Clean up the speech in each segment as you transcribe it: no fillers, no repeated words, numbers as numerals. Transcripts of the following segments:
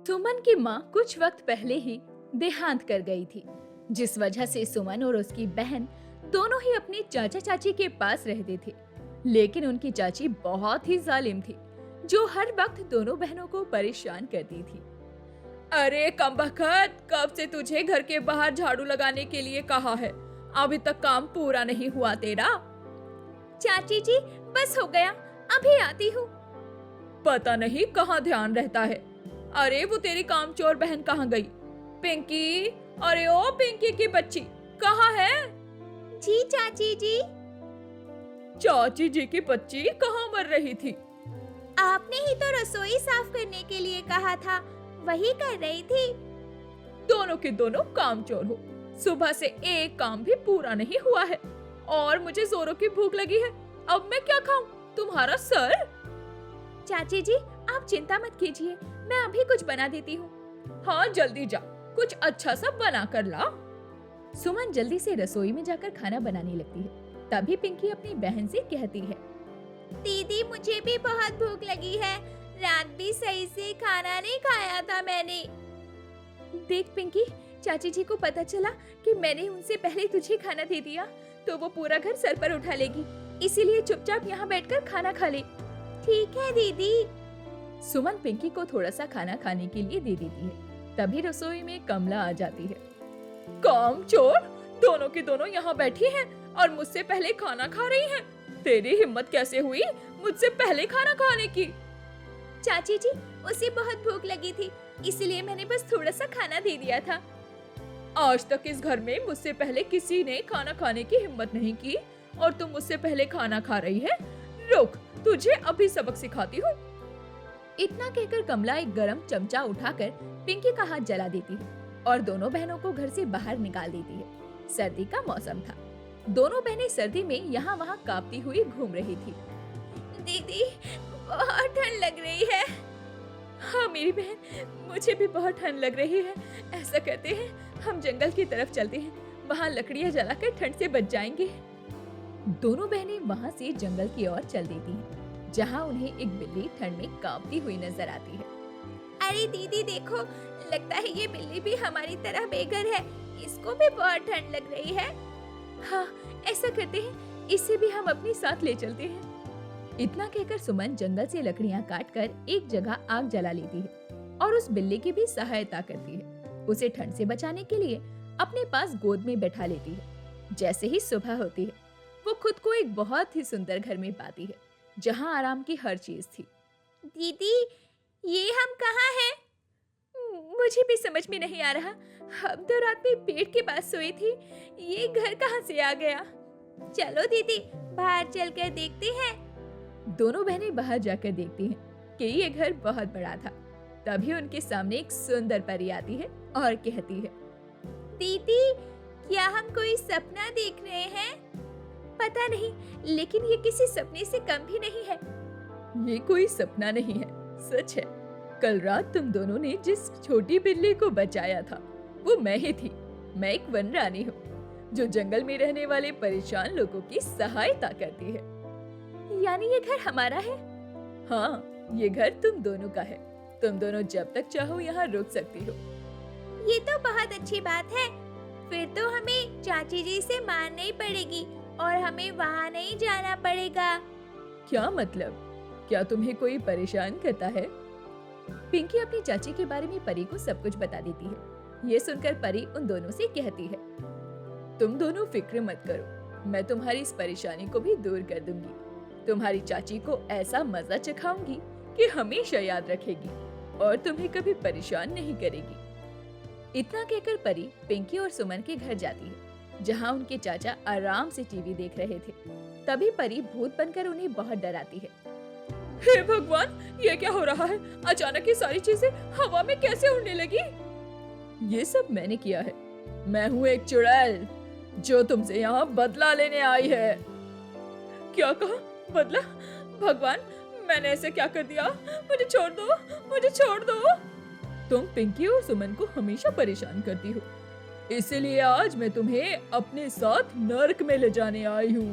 सुमन की माँ कुछ वक्त पहले ही देहांत कर गई थी, जिस वजह से सुमन और उसकी बहन दोनों ही अपने चाचा चाची के पास रहते थे। लेकिन उनकी चाची बहुत ही जालिम थी, जो हर वक्त दोनों बहनों को परेशान करती थी। अरे कमबख्त, कब से तुझे घर के बाहर झाड़ू लगाने के लिए कहा है? अभी तक काम पूरा नहीं हुआ तेरा। चाची जी, बस हो गया, अभी आती हूँ। पता नहीं कहाँ ध्यान रहता है। अरे वो तेरी कामचोर बहन कहाँ गई? पिंकी, अरे ओ पिंकी की बच्ची, कहाँ है? जी चाची जी। चाची जी की बच्ची कहाँ मर रही थी? आपने ही तो रसोई साफ करने के लिए कहा था, वही कर रही थी। दोनों के दोनों कामचोर हो। सुबह से एक काम भी पूरा नहीं हुआ है और मुझे जोरों की भूख लगी है। अब मैं क्या खाऊं? तुम्हारा सर। चाची जी, आप चिंता मत कीजिए, मैं अभी कुछ बना देती हूँ। हाँ जल्दी जा, कुछ अच्छा सा बना कर ला। सुमन जल्दी से रसोई में जाकर खाना बनाने लगती है। तभी पिंकी अपनी बहन से कहती है, दीदी मुझे भी बहुत भूख लगी है, रात भी सही से खाना नहीं खाया था मैंने। देख पिंकी, चाची जी को पता चला कि मैंने उनसे पहले तुझे खाना दे दिया तो वो पूरा घर सर पर उठा लेगी, इसीलिए चुपचाप यहाँ बैठकर खाना खा ले। ठीक है दीदी। सुमन पिंकी को थोड़ा सा खाना खाने के लिए दे देती है। तभी रसोई में कमला आ जाती है। कामचोर, दोनों की दोनों यहाँ बैठी हैं और मुझसे पहले खाना खा रही हैं। तेरी हिम्मत कैसे हुई मुझसे पहले खाना खाने की? चाची जी, उसे बहुत भूख लगी थी, इसलिए मैंने बस थोड़ा सा खाना दे दिया था। आज तक इस घर में मुझसे पहले किसी ने खाना खाने की हिम्मत नहीं की और तुम मुझसे पहले खाना खा रही है। रुक, तुझे अभी सबक सिखाती हूँ। इतना कहकर कमला एक गरम चमचा उठाकर पिंकी का हाथ जला देती है और दोनों बहनों को घर से बाहर निकाल देती है। सर्दी का मौसम था। दोनों बहनें सर्दी में यहाँ वहाँ कांपती हुई घूम रही थी। दीदी, बहुत ठंड लग रही है। हाँ मेरी बहन, मुझे भी बहुत ठंड लग रही है। ऐसा करते हैं, हम जंगल की तरफ चलते हैं, वहाँ लकड़ियाँ जलाकर ठंड से बच जाएंगे। दोनों बहनें वहाँ से जंगल की ओर चल देती हैं, जहाँ उन्हें एक बिल्ली ठंड में कांपती हुई नजर आती है। अरे दीदी देखो, लगता है ये बिल्ली भी हमारी तरह बेघर है, इसको भी बहुत ठंड लग रही है। हाँ, ऐसा करते हैं, इसे भी हम अपने साथ ले चलते हैं। इतना कहकर सुमन जंगल से लकड़ियाँ काटकर एक जगह आग जला लेती है और उस बिल्ली की भी सहायता करती है। उसे ठंड से बचाने के लिए अपने पास गोद में बैठा लेती है। जैसे ही सुबह होती है, वो खुद को एक बहुत ही सुंदर घर में पाती है, जहाँ आराम की हर चीज थी। दीदी, ये हम कहाँ हैं? मुझे भी समझ में नहीं आ रहा। हम तो रात में पेड़ के पास सोई थी, ये घर कहाँ से आ गया? चलो दीदी, बाहर चलकर देखते हैं। दोनों बहनें बाहर जाकर देखती हैं कि ये घर बहुत बड़ा था। तभी उनके सामने एक सुंदर परी आती है और कहती है, दीदी, क्या हम कोई सपना देख रहे हैं? पता नहीं, लेकिन ये किसी सपने से कम भी नहीं है। ये कोई सपना नहीं है, सच है। कल रात तुम दोनों ने जिस छोटी बिल्ली को बचाया था, वो मैं ही थी। मैं एक वन रानी हूँ, जो जंगल में रहने वाले परेशान लोगों की सहायता करती है। यानी ये घर हमारा है? हाँ, ये घर तुम दोनों का है। तुम दोनों जब तक चाहो यहाँ रुक सकती हो। ये तो बहुत अच्छी बात है। फिर तो हमें चाची जी से मार नहीं पड़ेगी और हमें वहाँ नहीं जाना पड़ेगा। क्या मतलब? क्या तुम्हें कोई परेशान करता है? पिंकी अपनी चाची के बारे में परी को सब कुछ बता देती है। ये सुनकर परी उन दोनों से कहती है, तुम दोनों फिक्र मत करो, मैं तुम्हारी इस परेशानी को भी दूर कर दूंगी। तुम्हारी चाची को ऐसा मजा चखाऊंगी कि हमेशा याद रखेगी और तुम्हें कभी परेशान नहीं करेगी। इतना कहकर परी पिंकी और सुमन के घर जाती है, जहाँ उनके चाचा आराम से टीवी देख रहे थे। तभी परी भूत बनकर उन्हें बहुत डराती है। हे भगवान, ये क्या हो रहा है? अचानक ये सारी चीजें हवा में कैसे उड़ने लगी? ये सब मैंने किया है। मैं हूँ एक चुड़ैल, जो तुमसे यहाँ बदला लेने आई है। क्या कहा? बदला? भगवान, मैंने ऐसे क्या कर दिया? मुझे छोड़ दो, मुझे छोड़ दो। तुम पिंकी और सुमन को हमेशा परेशान करती हो, इसलिए आज मैं तुम्हें अपने साथ नर्क में ले जाने आई हूँ।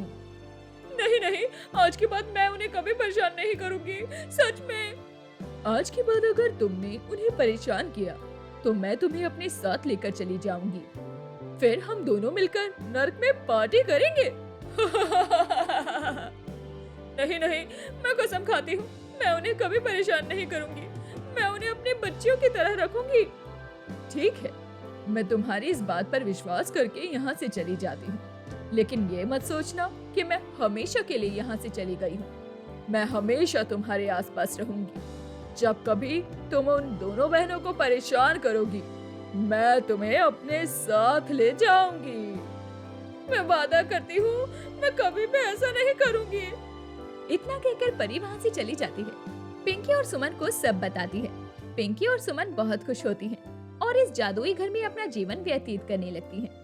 नहीं नहीं, आज के बाद मैं उन्हें कभी परेशान नहीं करूंगी, सच में। आज के बाद अगर तुमने उन्हें परेशान किया तो मैं तुम्हें अपने साथ लेकर चली जाऊंगी। फिर हम दोनों मिलकर नर्क में पार्टी करेंगे। नहीं नहीं, मैं कसम खाती हूँ, मैं उन्हें कभी परेशान नहीं करूंगी। मैं उन्हें अपने बच्चियों की तरह रखूंगी। ठीक है, मैं तुम्हारी इस बात पर विश्वास करके यहाँ से चली जाती हूँ, लेकिन ये मत सोचना कि मैं हमेशा के लिए यहाँ से चली गई हूँ। मैं हमेशा तुम्हारे आसपास रहूंगी। जब कभी तुम उन दोनों बहनों को परेशान करोगी, मैं तुम्हें अपने साथ ले जाऊंगी। मैं वादा करती हूँ, मैं कभी भी ऐसा नहीं करूंगी। इतना कहकर परी वहाँ से चली जाती है। पिंकी और सुमन को सब बताती है। पिंकी और सुमन बहुत खुश होती हैं और इस जादुई घर में अपना जीवन व्यतीत करने लगती हैं।